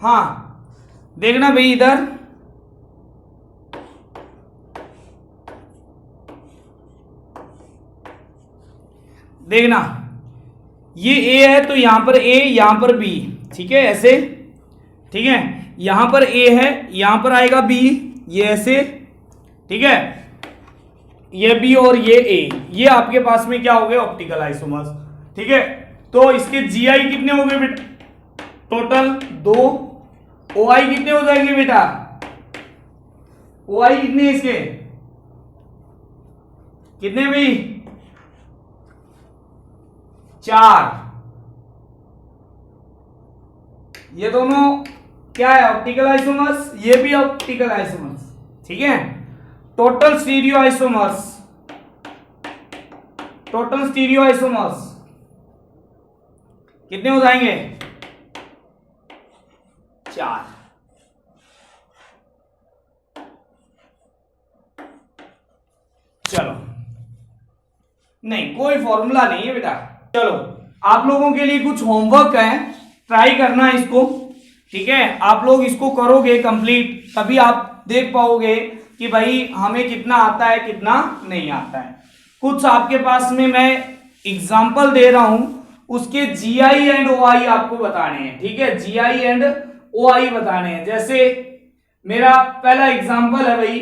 हाँ देखना भाई इधर, देखना ये ए है तो यहां पर ए, यहां पर बी, ठीक है ऐसे, ठीक है, यहां पर ए है, यहां पर आएगा बी, ये ऐसे, ठीक है, ये बी और ये ए, ये आपके पास में क्या हो गए ऑप्टिकल आइसोमर्स, ठीक है। तो इसके जी आई कितने हो गए बेटा, टोटल 2, ओ आई कितने हो जाएंगे बेटा, ओ आई कितने इसके, कितने भाई 4, ये दोनों क्या है ऑप्टिकल आइसोमर्स, ये भी ऑप्टिकल आइसोमर्स, ठीक है। Total stereo isomers, total stereo isomers कितने हो जाएंगे 4। चलो नहीं कोई फॉर्मूला नहीं है बेटा, चलो आप लोगों के लिए कुछ होमवर्क है, ट्राई करना है इसको, ठीक है। आप लोग इसको करोगे कंप्लीट तभी आप देख पाओगे कि भाई हमें कितना आता है कितना नहीं आता है। कुछ आपके पास में मैं एग्जांपल दे रहा हूं, उसके जीआई एंड ओआई आपको बताने हैं, ठीक है, जीआई एंड ओआई बताने हैं। जैसे मेरा पहला एग्जांपल है भाई,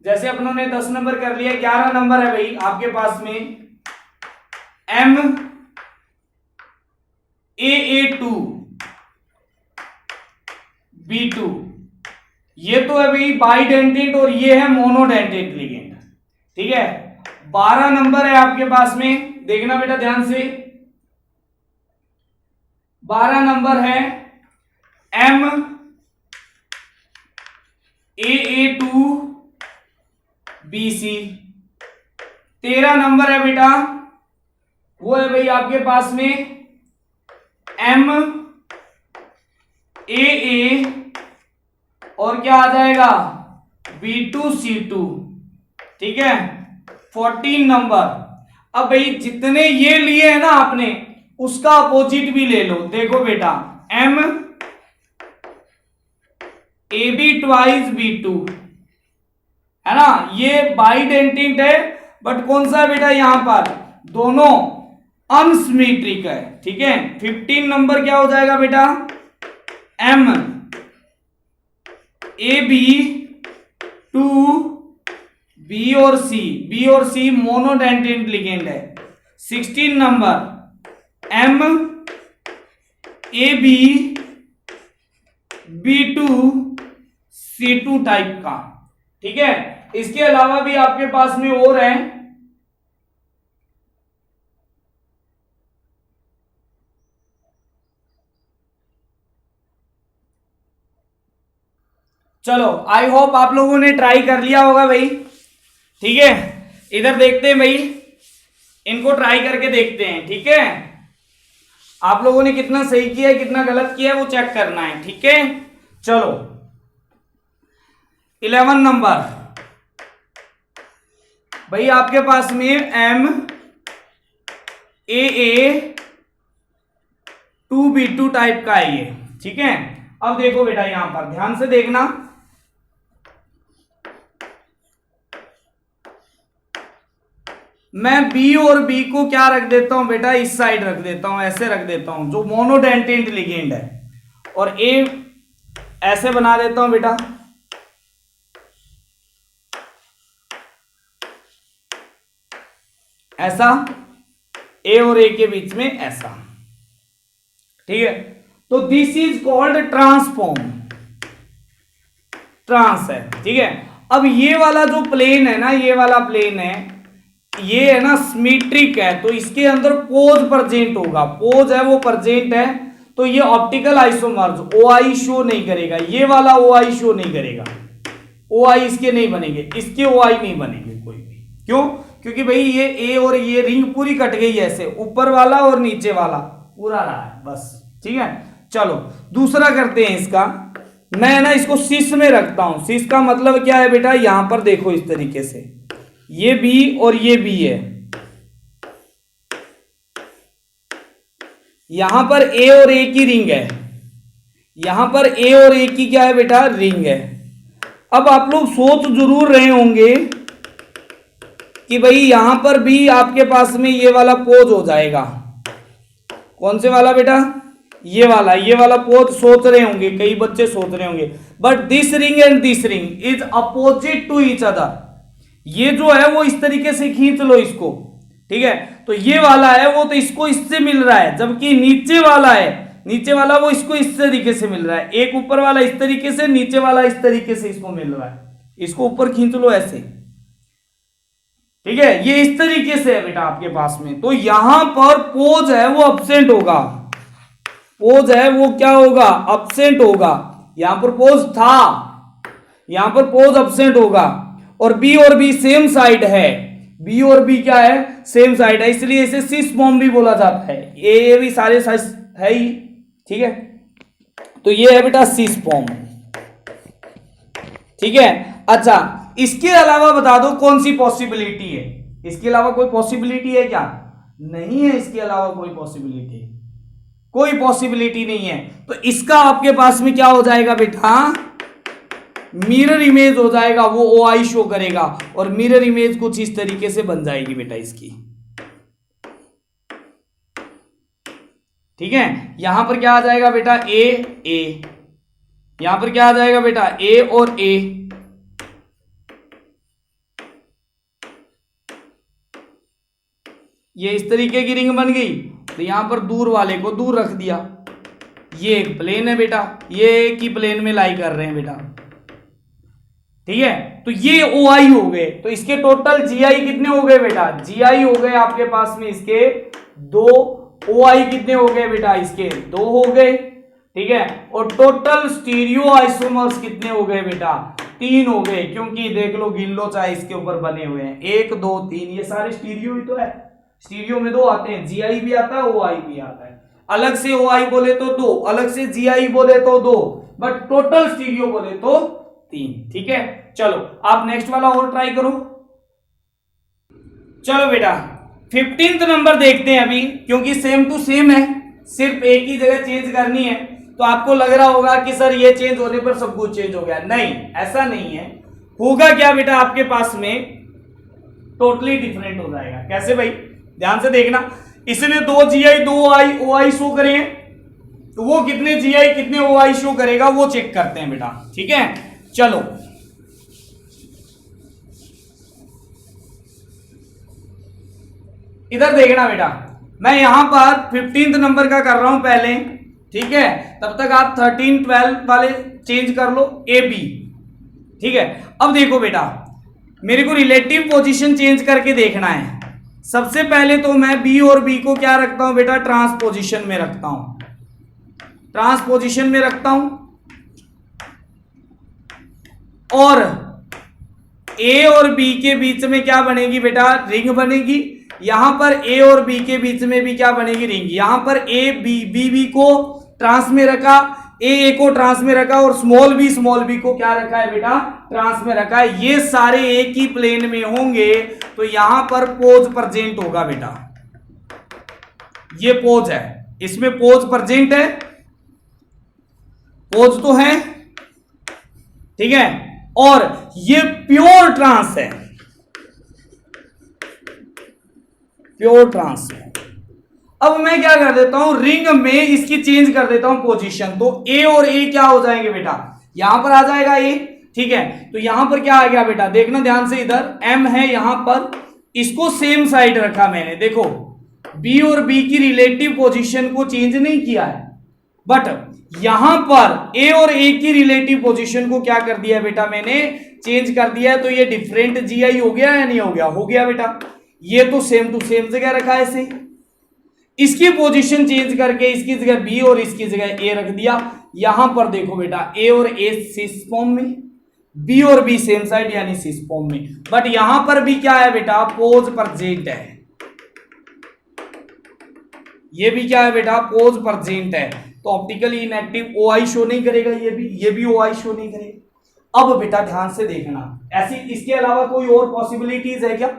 जैसे अपनों ने 10 नंबर कर लिया, 11 नंबर है भाई आपके पास में एम AA2 B2, ये तो है भाई बाइडेंटेट और ये है मोनोडेंटेट लिगेंड, ठीक है। 12 नंबर है आपके पास में, देखना बेटा ध्यान से, 12 नंबर है एम AA2 BC। 13 नंबर है बेटा वो है भाई आपके पास में एम AA और क्या आ जाएगा B2C2, ठीक है। 14 नंबर, अब भाई जितने ये लिए हैं ना आपने उसका अपोजिट भी ले लो, देखो बेटा एम AB ट्वाइस B2 है ना, ये बाइडेंटिट है बट कौन सा है बेटा यहां पर दोनों अनसिमेट्रिक है, ठीक है। 15 नंबर क्या हो जाएगा बेटा एम AB2 बी और सी मोनोडेंटेट लिगेंड है। 16 number M AB B2 C2 type का, ठीक है। इसके अलावा भी आपके पास में और है, चलो आई होप आप लोगों ने ट्राई कर लिया होगा भाई, ठीक है। इधर देखते हैं भाई, इनको ट्राई करके देखते हैं, ठीक है। आप लोगों ने कितना सही किया है कितना गलत किया है वो चेक करना है, ठीक है। चलो 11 नंबर भाई आपके पास में एम AA2 B2 टाइप का है ये, ठीक है। अब देखो बेटा यहां पर ध्यान से देखना, मैं बी और बी को क्या रख देता हूं बेटा इस साइड रख देता हूं, ऐसे रख देता हूं जो मोनोडेंटेट लिगेंड है, और ए ऐसे बना देता हूं बेटा, ऐसा, ए और ए के बीच में ऐसा, ठीक है। तो this is called transform, trans है, ठीक है। अब ये वाला जो प्लेन है ना, ये वाला प्लेन है, ये है ना सिमेट्रिक है, तो इसके अंदर पोज प्रेजेंट होगा, पोज है वो प्रेजेंट है, तो ये ऑप्टिकल आइसोमर्स OI शो नहीं करेगा, ये वाला OI शो नहीं करेगा, OI इसके नहीं बनेंगे, इसके OI नहीं बनेंगे कोई भी, क्यों, क्योंकि भाई ये ए और ये रिंग पूरी कट गई है, ऐसे ऊपर वाला और नीचे वाला पूरा रहा है बस, ठीक है। चलो दूसरा करते हैं इसका, मैं ना इसको सिस में रखता हूं, सिस का मतलब क्या है बेटा, यहां पर देखो इस तरीके से, ये बी और ये बी है, यहां पर ए और ए की रिंग है, यहां पर ए और ए की क्या है बेटा, रिंग है। अब आप लोग सोच जरूर रहे होंगे कि भाई यहां पर भी आपके पास में ये वाला पोज हो जाएगा। कौन से वाला बेटा, ये वाला पोज सोच रहे होंगे, कई बच्चे सोच रहे होंगे। But this ring and this ring is opposite to each other. ये जो है वो इस तरीके से खींच लो इसको, ठीक है। तो ये वाला है वो तो इसको इससे मिल रहा है, जबकि नीचे वाला है, नीचे वाला वो इसको इस तरीके से मिल रहा है। एक ऊपर वाला इस तरीके से, नीचे वाला इस तरीके से इसको मिल रहा है। इसको ऊपर खींच लो ऐसे, ठीक है। ये इस तरीके से है बेटा आपके पास में। तो यहां पर पोज है वो अब्सेंट होगा, पोज है वो क्या होगा, अब्सेंट होगा। यहां पर पोज था, यहां पर पोज अब्सेंट होगा। और बी सेम साइड है, बी और बी क्या है, सेम साइड है, इसलिए इसे सिस फॉर्म भी बोला जाता है। ए भी सारे साइज है ही, ठीक है। तो ये है बेटा सिस फॉर्म, ठीक है। अच्छा, इसके अलावा बता दो कौन सी पॉसिबिलिटी है, इसके अलावा कोई पॉसिबिलिटी है क्या, नहीं है। इसके अलावा कोई पॉसिबिलिटी, कोई पॉसिबिलिटी नहीं है। तो इसका आपके पास में क्या हो जाएगा बेटा, मिरर इमेज हो जाएगा, वो OI शो करेगा। और मिरर इमेज कुछ इस तरीके से बन जाएगी बेटा इसकी, ठीक है। यहां पर क्या आ जाएगा बेटा, ए, यहां पर क्या आ जाएगा बेटा, ए और ए। ये इस तरीके की रिंग बन गई। तो यहां पर दूर वाले को दूर रख दिया। ये एक प्लेन है बेटा, ये एक ही प्लेन में लाई कर रहे हैं बेटा, ठीक है। तो ये OI हो गए। तो इसके टोटल GI कितने हो गए बेटा, GI हो गए आपके पास में इसके 2, OI कितने हो गए बेटा, इसके 2 हो गए, ठीक है। और टोटल स्टीरियो आइसोमर्स कितने हो गए बेटा, 3 हो गए। क्योंकि देख लो, गिन लो चाहे, इसके ऊपर बने हुए हैं 1 2 3, ये सारे स्टीरियो ही तो है। स्टीरियो में 2 आते हैं, GI भी आता है, OI भी आता है। अलग से OI बोले तो 2, अलग से GI बोले तो 2, बट टोटल स्टीरियो बोले तो 3, ठीक है। चलो आप नेक्स्ट वाला और ट्राई करो। चलो बेटा 15th नंबर देखते हैं अभी, क्योंकि सेम टू सेम है, सिर्फ एक ही जगह चेंज करनी है। तो आपको लग रहा होगा कि सर ये चेंज होने पर सब कुछ चेंज हो गया, नहीं, ऐसा नहीं है। होगा क्या बेटा, आपके पास में टोटली डिफरेंट हो जाएगा। कैसे भाई, ध्यान से देखना। इसने 2 GI 2 OI शो करे हैं, तो वो कितने GI कितने OI शो करेगा वो चेक करते हैं बेटा, ठीक है। चलो इधर देखना बेटा, मैं यहां पर 15th नंबर का कर रहा हूं पहले, ठीक है। तब तक आप 13 12 वाले चेंज कर लो, AB, ठीक है। अब देखो बेटा, मेरे को रिलेटिव पोजीशन चेंज करके देखना है। सबसे पहले तो मैं B और B को क्या रखता हूं बेटा, ट्रांसपोजिशन में रखता हूं, ट्रांसपोजिशन में रखता हूं। और A और B के बीच में क्या बनेगी बेटा, रिंग बनेगी। यहां पर A और B के बीच में भी क्या बनेगी, रिंग। यहां पर B को ट्रांस में रखा, A को ट्रांस में रखा, और स्मॉल b को क्या रखा है बेटा, ट्रांस में रखा है। ये सारे एक ही प्लेन में होंगे, तो यहां पर पोज प्रेजेंट होगा बेटा। ये पोज है, इसमें पोज प्रेजेंट है, पोज तो है, ठीक है। और ये प्योर ट्रांस है, प्योर ट्रांस है। अब मैं क्या कर देता हूं, रिंग में इसकी चेंज कर देता हूं पोजीशन। तो A और A क्या हो जाएंगे बेटा, यहां पर आ जाएगा A, ठीक है। तो यहां पर क्या आ गया बेटा, देखना ध्यान से, इधर M है, यहां पर इसको सेम साइड रखा मैंने। देखो B और B की रिलेटिव पोजीशन को चेंज नहीं किया है, बट यहां पर A और A की रिलेटिव पोजीशन को क्या कर दिया बेटा, मैंने चेंज कर दिया है। तो ये डिफरेंट GI हो गया या नहीं हो गया, हो गया बेटा। ये तो सेम टू सेम जगह रखा है ऐसे। इसकी पोजीशन चेंज करके इसकी जगह B और इसकी जगह A रख दिया। यहां पर देखो बेटा, A और A सिस फॉर्म में, B और B सेम साइड यानी सिस फॉर्म में। बट यहां पर भी क्या है बेटा, पोज प्रेजेंट है। ये भी क्या है बेटा, पोज प्रेजेंट है। तो ऑप्टिकली इनएक्टिव OI शो नहीं करेगा, ये भी OI शो नहीं करेगा। अब बेटा ध्यान से देखना, ऐसी इसके अलावा कोई और पॉसिबिलिटीज है क्या?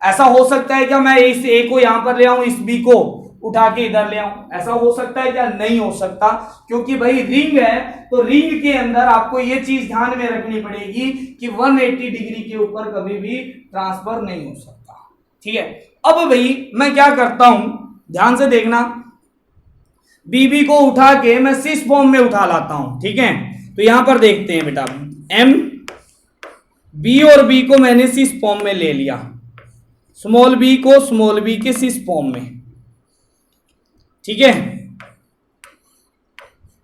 ऐसा हो सकता है क्या मैं इस A को यहां पर ले आऊं, इस B को, उठा के इधर ले आऊं, ऐसा हो सकता है क्या? नहीं हो सकता, क्योंकि भाई रिंग है तो रिंग के अंदर आपको ये चीज ध्यान में रखनी पड़ेगी कि 180 डिग्री के ऊपर कभी भी ट्रांसफर नहीं हो सकता। ठीक है, अब भाई मैं क्या करता हूं, ध्यान से देखना, बीबी को उठा के मैं सिस फॉर्म में उठा लाता हूं। ठीक है, तो यहां पर देखते हैं बेटा, एम बी और बी को मैंने सिस फॉर्म में ले लिया, स्मॉल बी को स्मॉल बी के सिस फॉर्म में। ठीक है,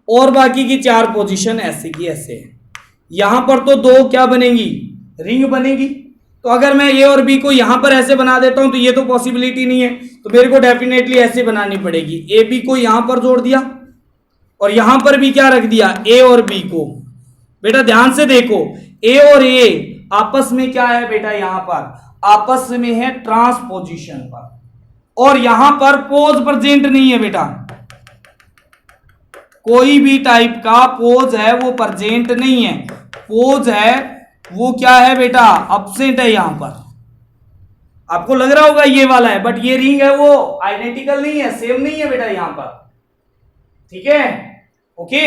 और बाकी की 4 पोजीशन ऐसे की ऐसे है। यहां पर तो 2 क्या बनेगी? रिंग बनेगी। तो अगर मैं ए और बी को यहां पर ऐसे बना देता हूं तो ये तो पॉसिबिलिटी नहीं है, तो मेरे को डेफिनेटली ऐसे बनानी पड़ेगी। ए बी को यहां पर जोड़ दिया और यहां पर भी क्या रख दिया? ए और बी को। बेटा ध्यान से देखो, ए और ए आपस में क्या है बेटा? यहां पर आपस में है ट्रांसपोजिशन पर, और यहां पर पोज प्रेजेंट नहीं है बेटा, कोई भी टाइप का पोज है वो प्रेजेंट नहीं है। पोज है वो क्या है बेटा? एब्सेंट है। यहां पर आपको लग रहा होगा ये वाला है, बट ये रिंग है वो आइडेंटिकल नहीं है, सेम नहीं है बेटा यहां पर। ठीक है, ओके,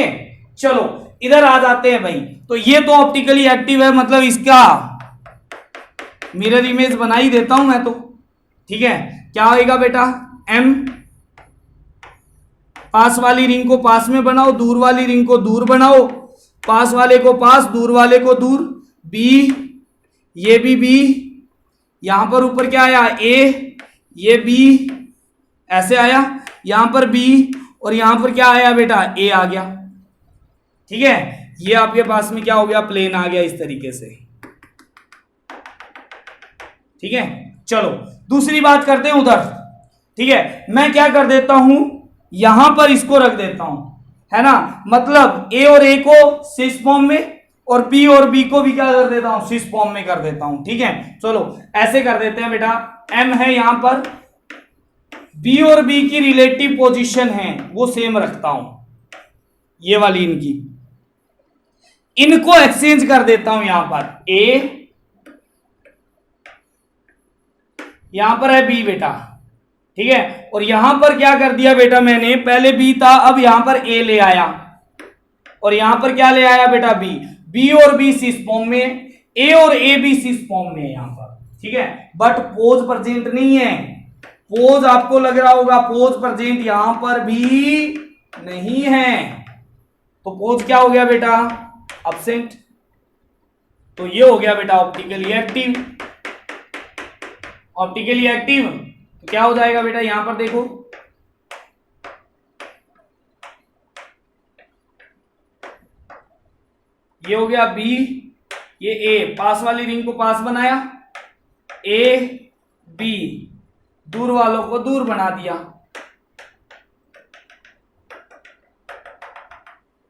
चलो इधर आ जाते हैं भाई। तो ये तो ऑप्टिकली एक्टिव है, मतलब इसका मिरर इमेज बना ही देता हूं मैं तो। ठीक है, क्या होगा बेटा? एम पास वाली रिंग को पास में बनाओ, दूर वाली रिंग को दूर बनाओ, पास वाले को पास, दूर वाले को दूर। बी, ये भी बी, यहां पर ऊपर क्या आया? ए, ये बी ऐसे आया, यहां पर बी, और यहां पर क्या आया बेटा? ए आ गया। ठीक है, ये आपके पास में क्या हो गया? प्लेन आ गया इस तरीके से। ठीक है, चलो दूसरी बात करते हैं उधर। ठीक है, मैं क्या कर देता हूं, यहां पर इसको रख देता हूं, है ना, मतलब ए और ए को सिस फॉर्म में और बी और बी को भी क्या कर देता हूं? सिस फॉर्म में कर देता हूं। ठीक है, चलो ऐसे कर देते हैं बेटा। एम है यहां पर, बी और बी की रिलेटिव पोजीशन है वो सेम रखता हूं, ये वाली इनकी, इनको एक्सचेंज कर देता हूं। यहां पर ए, यहां पर है बी बेटा। ठीक है, और यहां पर क्या कर दिया बेटा मैंने? पहले बी था, अब यहां पर ए ले आया, और यहां पर क्या ले आया बेटा? बी। बी और बी सिस फॉर्म में, ए और ए भी सिस फॉर्म में यहां पर। ठीक है, बट पोज प्रेजेंट नहीं है। पोज आपको लग रहा होगा पोज प्रेजेंट यहां पर भी नहीं है, तो पोज क्या हो गया बेटा? एब्सेंट। तो ये हो गया बेटा ऑप्टिकली एक्टिव। ऑप्टिकली एक्टिव तो क्या हो जाएगा बेटा? यहां पर देखो, ये हो गया बी, ये ए, पास वाली रिंग को पास बनाया, ए बी, दूर वालों को दूर बना दिया।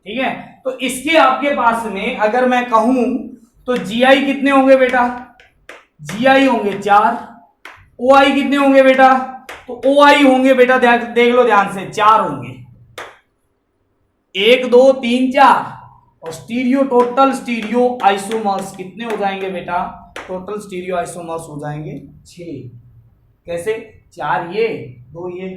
ठीक है, तो इसके आपके पास में अगर मैं कहूं तो जीआई कितने होंगे बेटा? जीआई होंगे 4। ओआई कितने होंगे बेटा? तो ओआई होंगे बेटा, देख लो ध्यान से, 4 होंगे, 1 2 3 4। और स्टीरियो, टोटल स्टीरियो आइसोमर्स कितने हो जाएंगे बेटा? टोटल स्टीरियो आइसोमर्स हो जाएंगे 6। कैसे? 4 ये, 2 ये,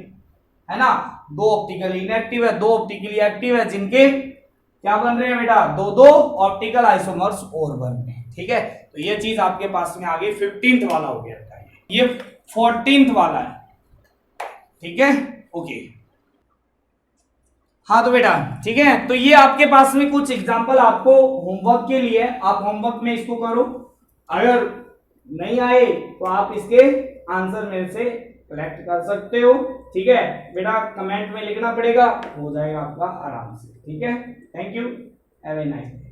है ना। 2 ऑप्टिकली इनएक्टिव है, 2 ऑप्टिकली एक्टिव है, जिनके क्या बन रहे हैं बेटा? 2 ऑप्टिकल आइसोमर्स और बन रहे हैं। ठीक है, तो ये चीज आपके पास में आगे 15th वाला हो गया, ये 14th वाला है। ठीक है, ओके, हाँ तो बेटा ठीक है, तो ये आपके पास में कुछ एग्जांपल आपको होमवर्क के लिए, आप होमवर्क में इसको करो। अगर नहीं आए तो आप इसके आंसर मेरे से कलेक्ट कर सकते हो। ठीक है बेटा, कमेंट में लिखना पड़ेगा, हो जाएगा आपका आराम से। ठीक है, thank you, have a nice day.